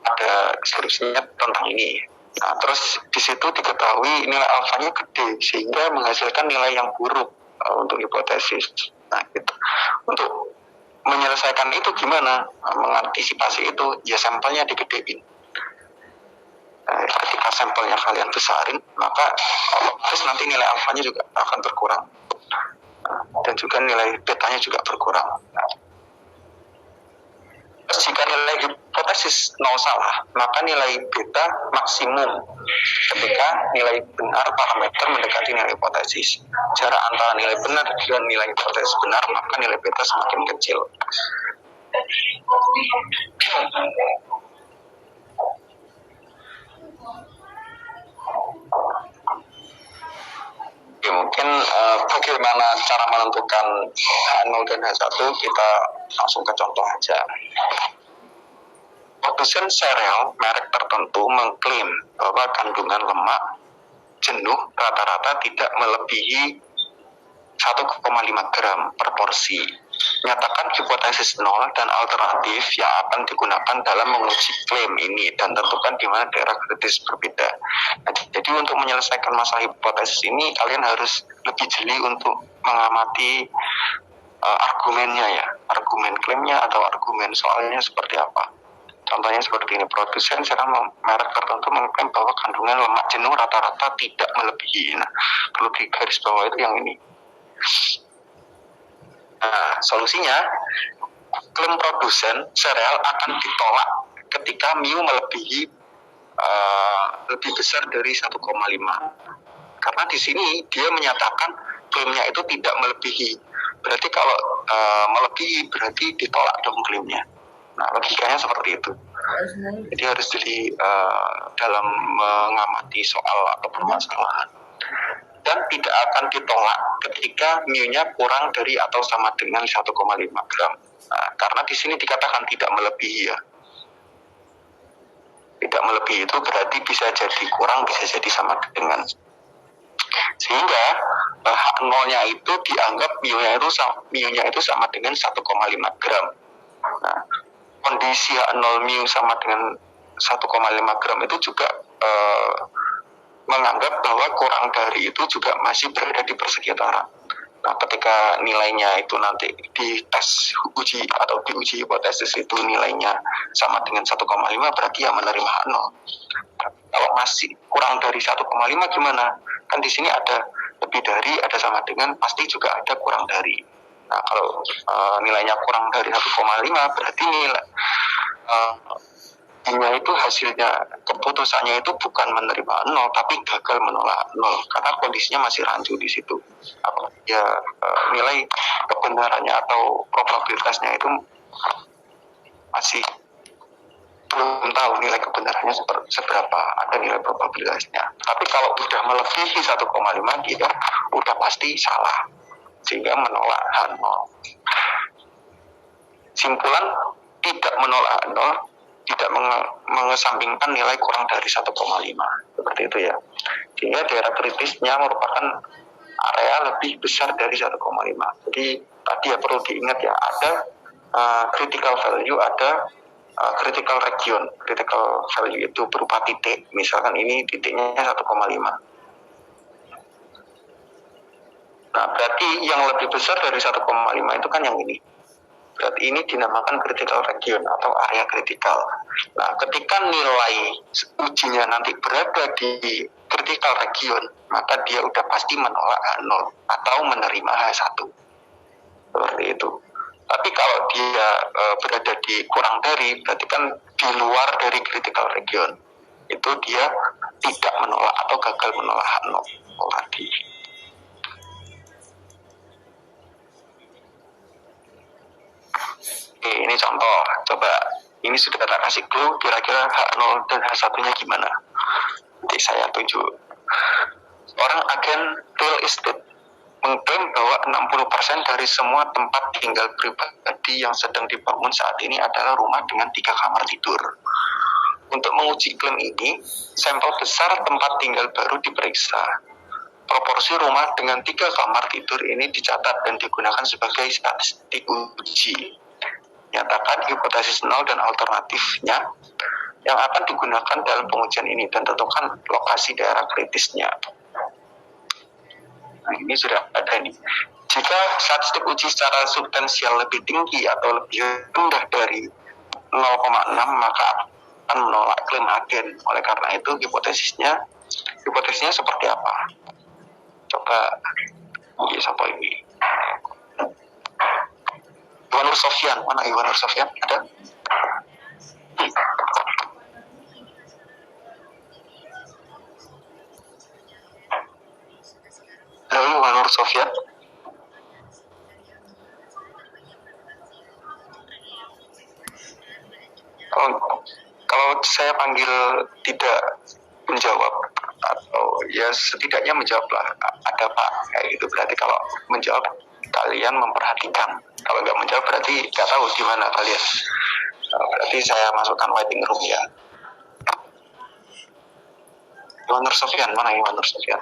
ada skripsinya tentang ini. Nah, terus di situ diketahui nilai alfanya gede sehingga menghasilkan nilai yang buruk untuk hipotesis. Nah, gitu. Untuk menyelesaikan itu gimana? Mengantisipasi itu, ya sampelnya digedein. Ketika sampelnya kalian besarin, maka otomatis nanti nilai alfanya juga akan berkurang. Dan juga nilai betanya juga berkurang. Jika nilai hipotesis 0 salah, maka nilai beta maksimum ketika nilai benar parameter mendekati nilai hipotesis. Jarak antara nilai benar dan nilai hipotesis benar, maka nilai beta semakin kecil. Oke, mungkin bagaimana cara menentukan H0 dan H1, kita langsung ke contoh aja. Produsen sereal merek tertentu mengklaim bahwa kandungan lemak jenuh rata-rata tidak melebihi 1,5 gram per porsi. Nyatakan hipotesis 0 dan alternatif yang akan digunakan dalam menguji klaim ini dan tentukan di mana daerah kritis berbeda. Nah, jadi untuk menyelesaikan masalah hipotesis ini kalian harus lebih jeli untuk mengamati argumennya ya, argumen klaimnya atau argumen soalnya seperti apa. Contohnya seperti ini, produsen sekarang merek tertentu mengklaim bahwa kandungan lemak jenuh rata-rata tidak melebihi. Nah, perlu digaris bawah itu yang ini. Nah, solusinya, klaim produsen sereal akan ditolak ketika mu melebihi lebih besar dari 1,5. Karena di sini dia menyatakan klaimnya itu tidak melebihi. Berarti kalau melebihi berarti ditolak dong klaimnya. Nah, logikanya seperti itu. Jadi harus jadi dalam mengamati soal atau permasalahan. Dan tidak akan ditolak ketika mu-nya kurang dari atau sama dengan 1,5 gram. Nah, karena di sini dikatakan tidak melebihi ya. Tidak melebihi itu berarti bisa jadi kurang, bisa jadi sama dengan. Sehingga H0-nya itu dianggap mu-nya itu sama dengan 1,5 gram. Nah, kondisi H0 mu sama dengan 1,5 gram itu juga menganggap bahwa kurang dari itu juga masih berada di persekitaran. Nah, ketika nilainya itu nanti di tes uji atau diuji hipotesis itu nilainya sama dengan 1,5 berarti ya menerima H0. Kalau masih kurang dari 1,5 gimana? Kan di sini ada lebih dari, ada sama dengan, pasti juga ada kurang dari. Nah, kalau nilainya kurang dari 1,5 berarti nilai itu hasilnya keputusannya itu bukan menerima 0 tapi gagal menolak 0 karena kondisinya masih rancu di situ. Ya nilai kebenarannya atau probabilitasnya itu masih belum tahu nilai kebenarannya seberapa, ada nilai probabilitasnya. Tapi kalau udah melebihi 1,5 dia udah pasti salah sehingga menolak H0. Simpulan, tidak menolak H0 tidak mengesampingkan nilai kurang dari 1,5 seperti itu ya. Sehingga daerah kritisnya merupakan area lebih besar dari 1,5. Jadi tadi ya perlu diingat ya, ada critical value, ada critical region. Critical value itu berupa titik, misalkan ini titiknya 1,5. Nah, berarti yang lebih besar dari 1,5 itu kan yang ini. Berarti ini dinamakan critical region atau area kritikal. Nah, ketika nilai ujinya nanti berada di critical region, maka dia udah pasti menolak H0 atau menerima H1. Seperti itu. Tapi kalau dia berada di kurang dari, berarti kan di luar dari critical region. Itu dia tidak menolak atau gagal menolak hak nol tadi. Oke, ini contoh. Coba, ini sudah tak kasih clue, kira-kira hak nol dan hak satunya gimana? Nanti saya tunjuk. Orang agen real estate mengklaim bahwa 60% dari semua tempat tinggal pribadi yang sedang dibangun saat ini adalah rumah dengan 3 kamar tidur. Untuk menguji klaim ini, sampel besar tempat tinggal baru diperiksa. Proporsi rumah dengan 3 kamar tidur ini dicatat dan digunakan sebagai statistik uji. Nyatakan hipotesis nol dan alternatifnya yang akan digunakan dalam pengujian ini dan tentukan lokasi daerah kritisnya. Nah, ini sudah ada nih. Jika statistik uji secara substansial lebih tinggi atau lebih rendah dari 0,6, maka akan menolak klaim agen. Oleh karena itu, hipotesisnya seperti apa? Coba, ini siapa ini? Iwan Nur Sofyan, mana Iwan Nur Sofyan? Ada? Halo, Iwan Nur Sofyan. Kalau saya panggil tidak menjawab atau ya setidaknya menjawablah, ada Pak, kayak gitu. Berarti kalau menjawab kalian memperhatikan, kalau nggak menjawab berarti nggak tahu di mana kalian. Berarti saya masukkan waiting room ya. Iwan Nur Sofyan, mana Iwan Nur Sofyan?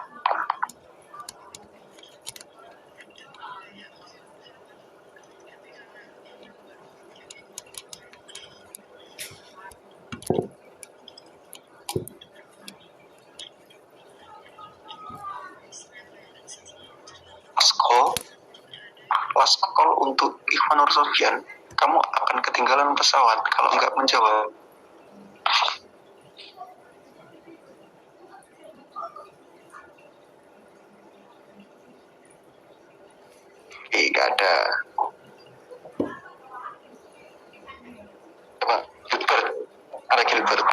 Last call untuk Iwan Nur Sofyan. Kamu akan ketinggalan pesawat kalau nggak menjawab. Nggak ada. Coba Gilbert, ada Gilbert.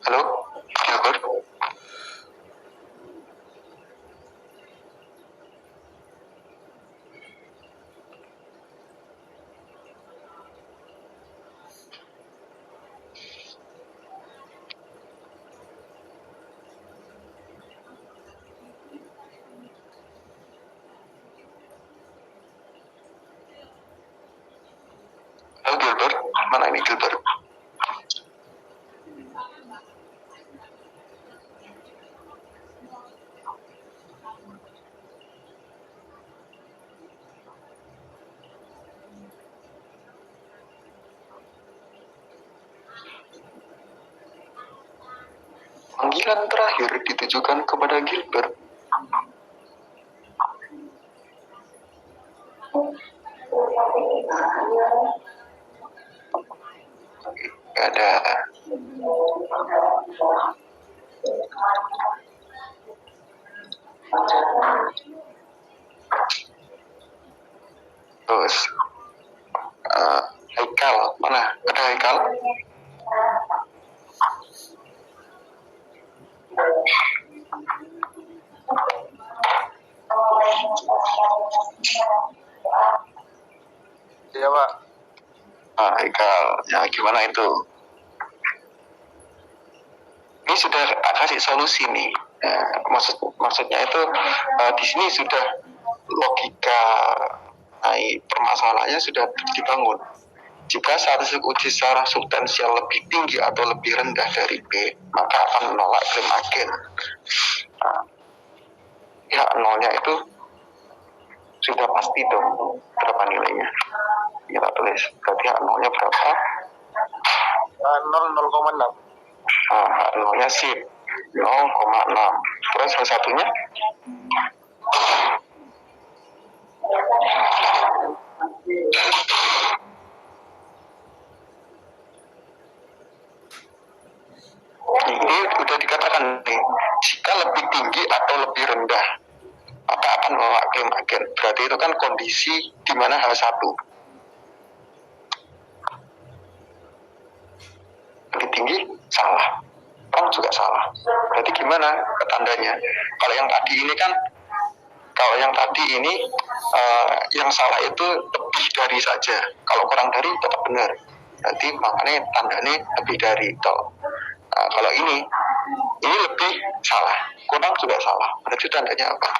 Halo, Gilbert. Halo Gilbert, mana ini Gilbert? Panggilan terakhir ditujukan kepada Gilbert. Gak ada. Terus Haikal, mana? Ada Haikal? Iya Pak. Haikal, ya gimana itu? Ini sudah kasih solusi nih. Maksudnya itu di sini sudah logika permasalahannya sudah dibangun. Jika statistik uji secara substansial lebih tinggi atau lebih rendah dari B, maka akan menolak klaim agen. Hak nolnya itu sudah pasti dong berapa nilainya. Kita tulis, berarti hak nolnya berapa? 0,6. Hak nolnya sip 0,6. Terus yang satunya? Ini udah dikatakan nih, bagian. Berarti itu kan kondisi di mana H1 lebih tinggi, salah. Kurang juga salah. Berarti gimana tandanya? Kalau yang tadi ini yang salah itu lebih dari saja. Kalau kurang dari tetap benar. Berarti makanya tandanya lebih dari itu. Kalau ini lebih salah, kurang juga salah. Berarti tandanya apa?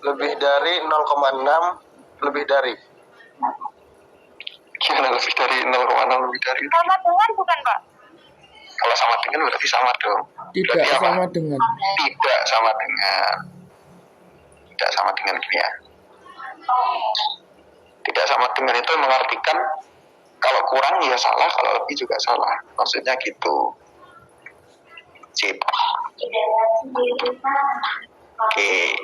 Lebih dari 0,6 lebih dari. Gimana lebih dari 0,6 lebih dari? Sama dengan bukan Pak? Kalau sama dengan berarti sama dong. Tidak Berarti apa? sama dengan. Tidak sama dengan. Tidak sama dengan gini ya. Tidak sama dengan itu mengartikan kalau kurang ya salah, kalau lebih juga salah. Maksudnya gitu. Sip. Oke.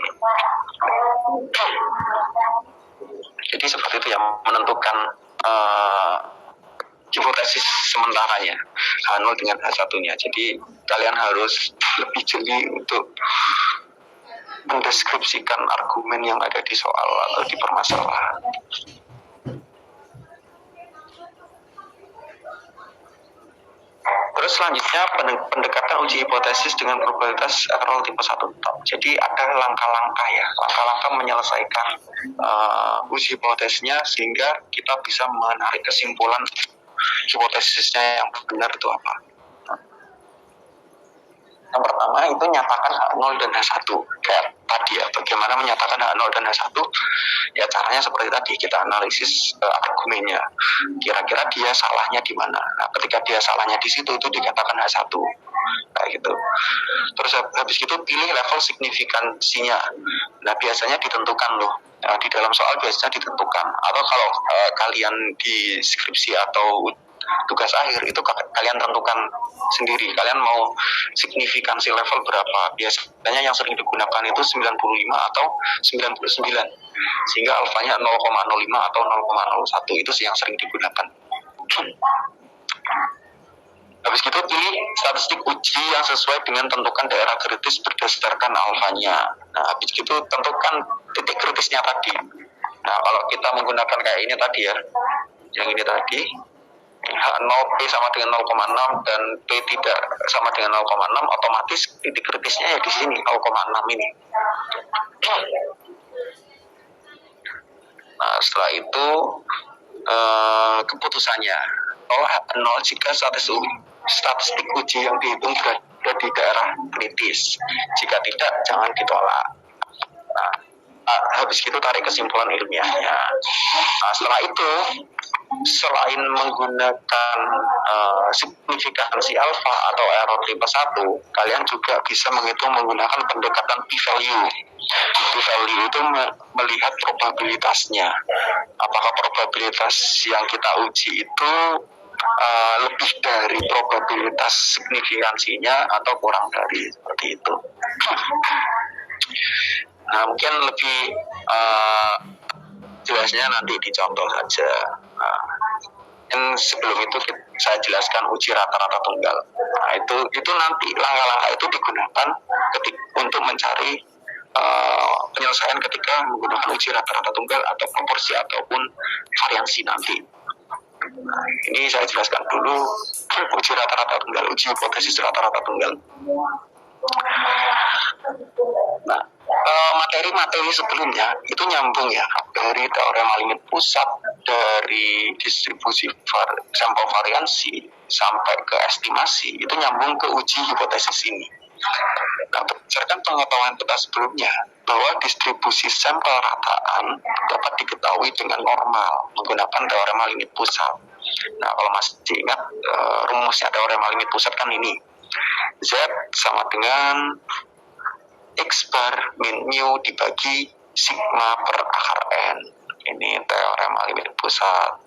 Jadi seperti itu yang menentukan hipotesis sementaranya H0 dengan H1-nya. Jadi kalian harus lebih jeli untuk mendeskripsikan argumen yang ada di soal atau di permasalahan. Terus selanjutnya pendekatan uji hipotesis dengan probabilitas error tipe 1 top. Jadi ada langkah-langkah ya, langkah-langkah menyelesaikan uji hipotesisnya sehingga kita bisa menarik kesimpulan hipotesisnya yang benar itu apa. Yang pertama itu nyatakan H0 dan H1. Kayak tadi ya, bagaimana menyatakan H0 dan H1? Ya caranya seperti tadi, kita analisis argumennya. Kira-kira dia salahnya di mana? Nah, ketika dia salahnya di situ, itu dikatakan H1. Kayak gitu. Terus habis itu pilih level signifikansinya. Nah, biasanya ditentukan loh. Nah, di dalam soal biasanya ditentukan. Atau kalau kalian di skripsi atau tugas akhir itu kalian tentukan sendiri, kalian mau signifikansi level berapa. Biasanya yang sering digunakan itu 95 atau 99, sehingga alfanya 0,05 atau 0,01 itu yang sering digunakan. Habis itu pilih statistik uji yang sesuai dengan tentukan daerah kritis berdasarkan alfanya. Nah, habis itu tentukan titik kritisnya tadi. Nah, kalau kita menggunakan kayak ini tadi ya, yang ini tadi, H0 P sama dengan 0,6 dan P tidak sama dengan 0,6, otomatis titik kritisnya ya di sini 0,6 ini. Nah, setelah itu keputusannya bahwa H0 jika statistik uji yang dihitung berada di daerah kritis. Jika tidak, jangan ditolak. Nah, habis itu tarik kesimpulan ilmiahnya. Nah, setelah itu selain menggunakan signifikansi alfa atau error tipe 1, kalian juga bisa menghitung menggunakan pendekatan p-value. P-value itu melihat probabilitasnya. Apakah probabilitas yang kita uji itu lebih dari probabilitas signifikansinya atau kurang dari, seperti itu. Nah, mungkin lebih jelasnya nanti dicontoh saja. Nah, sebelum itu saya jelaskan uji rata-rata tunggal. Nah, itu nanti langkah-langkah itu digunakan untuk mencari penyelesaian ketika menggunakan uji rata-rata tunggal atau proporsi ataupun variansi nanti. Nah, ini saya jelaskan dulu uji rata-rata tunggal, uji hipotesis rata-rata tunggal. Nah, materi-materi sebelumnya itu nyambung ya, dari teorema limit pusat, dari distribusi sampel variansi sampai ke estimasi, itu nyambung ke uji hipotesis ini. Nah, berdasarkan pengetahuan kita sebelumnya bahwa distribusi sampel rataan dapat diketahui dengan normal menggunakan teorema limit pusat. Nah, kalau masih ingat rumusnya teorema limit pusat kan ini, Z sama dengan X bar min mu dibagi sigma per akar N. Ini teorema limit pusat.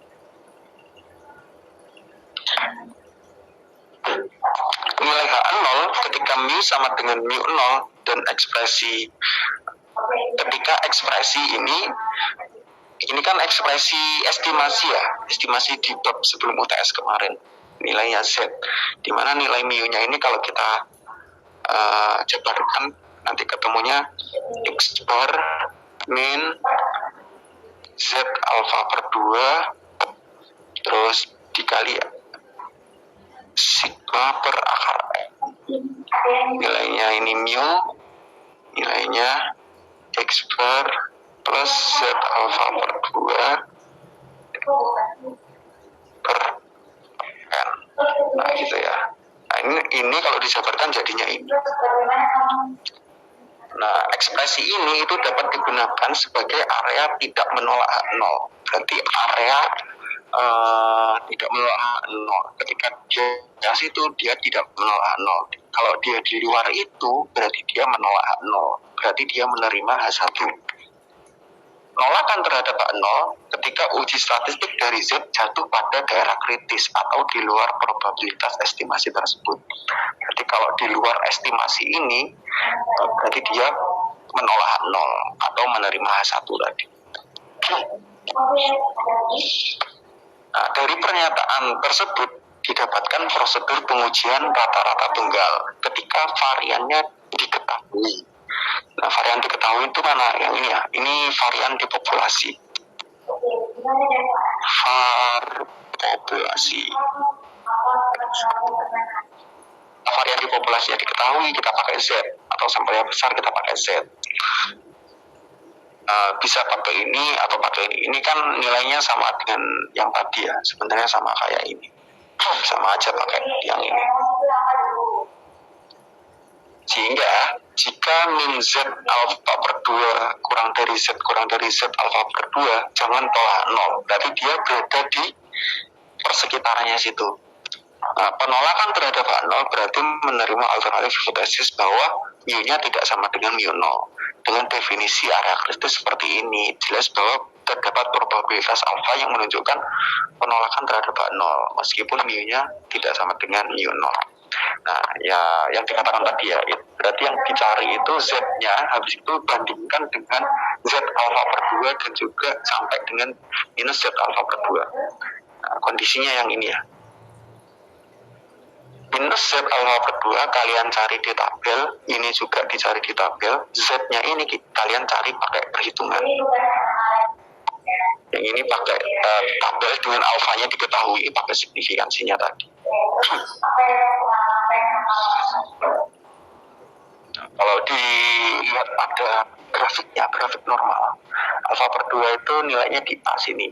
Nilai H0 ketika mu sama dengan mu 0 dan ketika ekspresi ini kan ekspresi estimasi ya, estimasi di bab sebelum UTS kemarin, nilainya Z, dimana nilai mu-nya ini kalau kita jabarkan nanti ketemunya X bar min Z alfa per 2 terus dikali sigma per akar nilainya ini mu, nilainya X bar plus Z alfa per 2 per N. Nah gitu ya. Nah ini kalau dijabarkan jadinya ini. Nah ekspresi ini itu dapat digunakan sebagai area tidak menolak hak nol. Berarti area tidak menolak hak nol. Ketika dia itu dia tidak menolak hak nol. Kalau dia di luar itu berarti dia menolak hak nol. Berarti dia menerima H1. Penolakan terhadap hak nol ketika uji statistik dari Z jatuh pada daerah kritis atau di luar probabilitas estimasi tersebut. Jadi kalau di luar estimasi ini berarti dia menolak hak nol atau menerima H1 tadi. Nah, dari pernyataan tersebut didapatkan prosedur pengujian rata-rata tunggal ketika variannya diketahui. Nah, varian diketahui itu mana? Yang ini ya, ini varian di populasi. Populasi. Nah, varian di populasi yang diketahui kita pakai Z atau sampel yang besar kita pakai Z. Bisa pakai ini atau pakai ini. Ini kan nilainya sama dengan yang tadi ya, sebenarnya sama kayak ini. Sama aja pakai yang ini. Sehingga jika min Z alfa per 2 kurang dari Z alfa per 2 jangan tolak 0. Berarti dia berada di persekitarannya situ. Nah, penolakan terhadap hak 0 berarti menerima alternatif hipotesis bahwa mu-nya tidak sama dengan mu 0. Dengan definisi area kritis seperti ini, jelas bahwa terdapat probabilitas alfa yang menunjukkan penolakan terhadap hak 0 meskipun mu-nya tidak sama dengan mu 0. Nah, ya yang dikatakan tadi ya, berarti yang dicari itu Z-nya, habis itu bandingkan dengan Z alfa per 2 dan juga sampai dengan minus Z alfa per 2. Nah, kondisinya yang ini ya. Minus Z alfa per 2 kalian cari di tabel, ini juga dicari di tabel, Z-nya ini kalian cari pakai perhitungan. Yang ini pakai tabel dengan alfanya diketahui pakai signifikansinya tadi. Kalau dilihat pada grafiknya, grafik normal, alfa per 2 itu nilainya di A sini,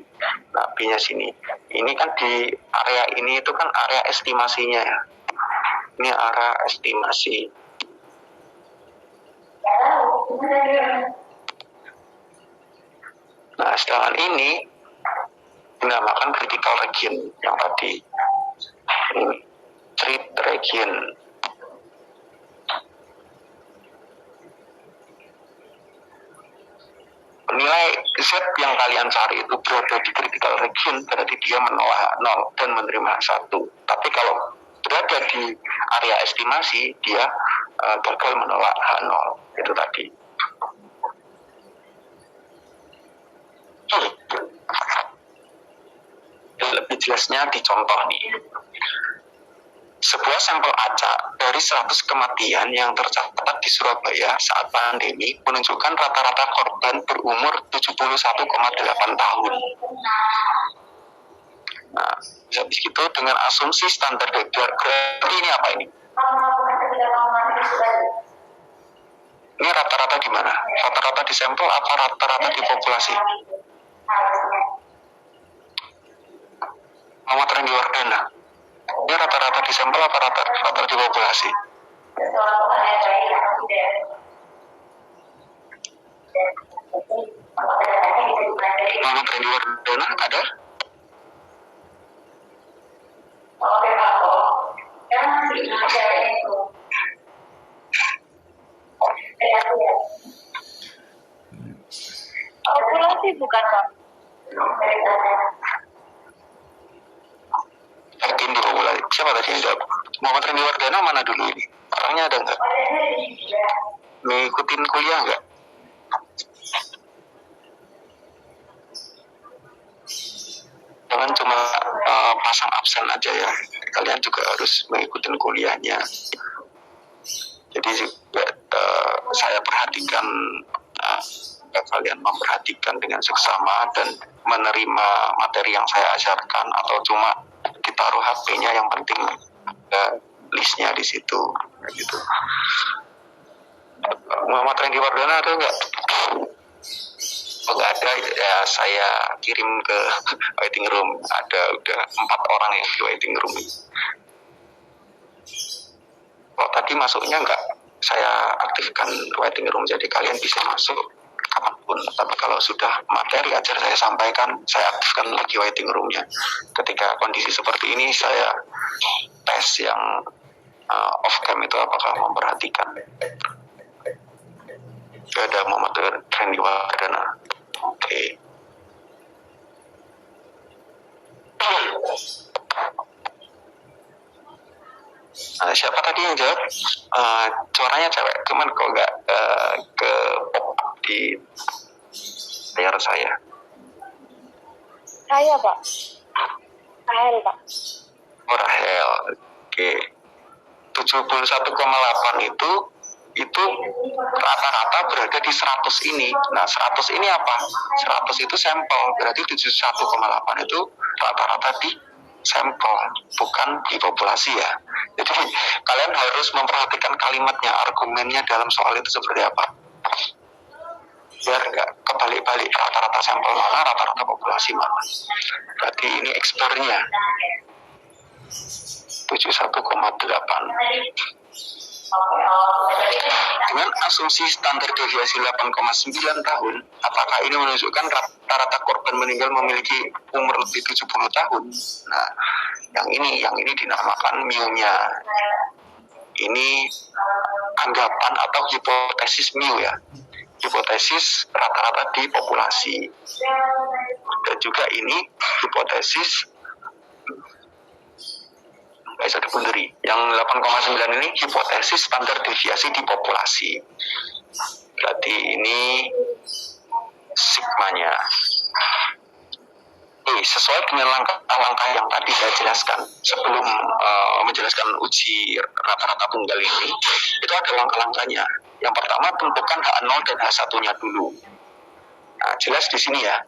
nah B-nya sini. Ini kan di area ini itu kan area estimasinya ya. Ini area estimasi. Nah, sedangkan ini dinamakan critical region yang tadi. Ini treat region. Nilai Z yang kalian cari itu berada di critical region, berarti dia menolak 0 dan menerima 1. Tapi kalau berada di area estimasi, dia gagal menolak H0. Itu tadi. Lebih jelasnya di contoh nih. Sebuah sampel acak dari 100 kematian yang tercatat di Surabaya saat pandemi menunjukkan rata-rata korban berumur 71,8 tahun. Nah, habis itu dengan asumsi standar berarti ini apa ini? Ini rata-rata di mana? Rata-rata di sampel apa rata-rata di populasi? Muhammad Randy Wardana. Ini rata-rata di sampel apa rata-rata di populasi? Muhammad Randy Wardana ada? Populasi bukan Pak. Yakin di populasi. Siapa tadi yang jawab? Muhammad Randy Wardana mana dulu ini? Orangnya ada nggak? Ngikutin kuliah nggak? Jangan cuma pasang absen aja ya. Kalian juga harus mengikuti kuliahnya. Jadi juga saya perhatikan, kalian memperhatikan dengan seksama dan menerima materi yang saya ajarkan, atau cuma ditaruh HP-nya, yang penting listnya di situ, gitu. Muhammad Randy Wardana ada nggak? Nggak ada ya, saya kirim ke waiting room. Ada udah 4 orang yang di waiting room. Kalau tadi masuknya nggak, saya aktifkan waiting room, jadi kalian bisa masuk kapanpun. Tapi kalau sudah materi ajar saya sampaikan, saya aktifkan lagi waiting roomnya. Ketika kondisi seperti ini, saya tes yang off cam itu apakah memperhatikan. Ada Muhammad Randy Wardana. Oke. Siapa tadi yang jawab? Suaranya cewek, cuman kok nggak ke pop up di layar saya. Saya, Pak. Rahel, Pak. Oh, Rahel. Oke. 71,8 itu rata-rata berada di 100 ini. Nah, 100 ini apa? 100 itu sampel, berarti 71,8 itu rata-rata di sampel, bukan di populasi ya. Jadi kalian harus memperhatikan kalimatnya, argumennya dalam soal itu seperti apa, biar nggak kebalik-balik, rata-rata sampel mana, rata-rata populasi mana. Berarti ini ekspernya 71,8. Dengan asumsi standar deviasi 8,9 tahun, apakah ini menunjukkan rata-rata korban meninggal memiliki umur lebih 70 tahun? Nah, yang ini dinamakan mu-nya. Ini anggapan atau hipotesis mu ya. Hipotesis rata-rata di populasi. Dan juga ini hipotesis bisa dipundiri. Yang 8,9 ini hipotesis standar deviasi di populasi. Berarti ini sigmanya. Sesuai dengan langkah-langkah yang tadi saya jelaskan sebelum menjelaskan uji rata-rata tunggal ini, itu ada langkah-langkahnya. Yang pertama, tentukan H0 dan H1-nya dulu. Nah, jelas di sini ya.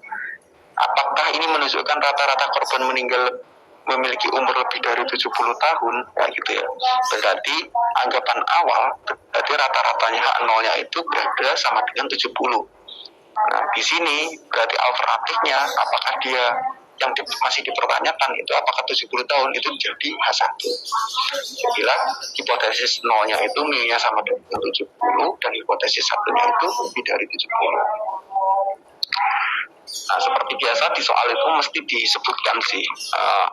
Apakah ini menunjukkan rata-rata korban meninggal memiliki umur lebih dari 70 tahun, ya gitu ya. Berarti anggapan awal, berarti rata-ratanya H0-nya itu berada sama dengan 70. Nah, di sini berarti alternatifnya, apakah dia yang masih dipertanyakan itu apakah 70 tahun itu jadi H1. Bila hipotesis 0-nya itu mu-nya sama dengan 70 dan hipotesis 1-nya itu lebih dari 70. Nah, seperti biasa di soal itu mesti disebutkan sih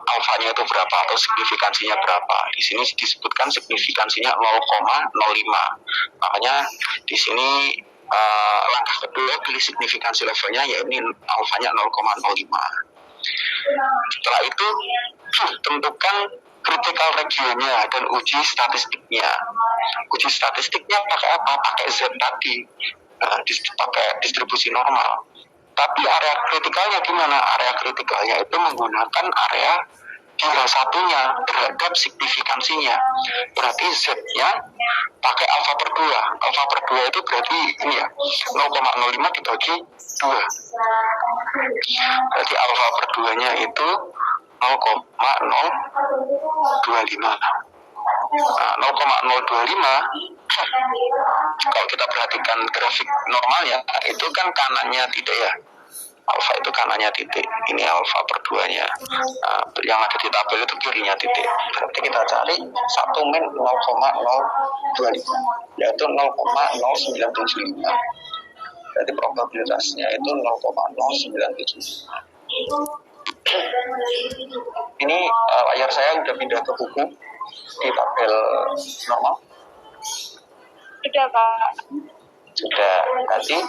alfanya itu berapa atau signifikansinya berapa. Di sini disebutkan signifikansinya 0,05. Makanya di sini langkah kedua pilih signifikansi levelnya, yaitu alfanya 0,05. Setelah itu tentukan critical regionnya dan uji statistiknya. Uji statistiknya pakai apa? Pakai Z tadi, pakai distribusi normal. Tapi area kritikalnya gimana? Area kritikalnya itu menggunakan area kira satunya terhadap signifikansinya. Berarti Z-nya pakai alfa per 2. Alfa per 2 itu berarti ini ya, 0,05 dibagi 2. Berarti alfa per 2-nya itu 0,025. Nah, 0,025 kalau kita perhatikan grafik normalnya itu kan kanannya titik ya, alfa itu kanannya titik, ini alfa per 2-nya. Nah, yang ada di tabel itu kirinya titik. Berarti kita cari 1 min 0,025 yaitu 0,0975. Berarti probabilitasnya itu 0,0975. Ini layar saya udah pindah ke buku di tabel normal. Sudah, Pak. Sudah. Berarti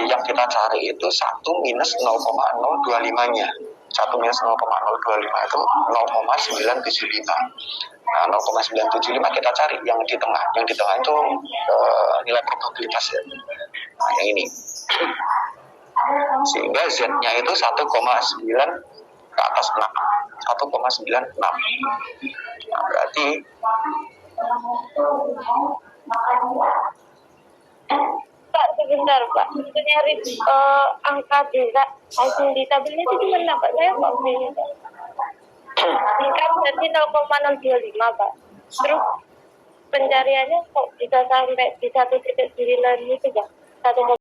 yang kita cari itu 1 minus 0,025-nya. 1 minus 0,025 itu 0,975. Nah, 0,975 kita cari yang di tengah. Yang di tengah itu nilai probabilitas ya. Nah, yang ini. Sehingga Z-nya itu 1,9 ke atas 6. 1,96. Nah, berarti Pak, sebentar Pak. Nyari angka hasil di tabelnya itu gimana Pak? Saya kok begini Pak. Tingkat berarti 0,625 Pak. Terus pencariannya kok bisa sampai di 1,9 itu Pak? 1,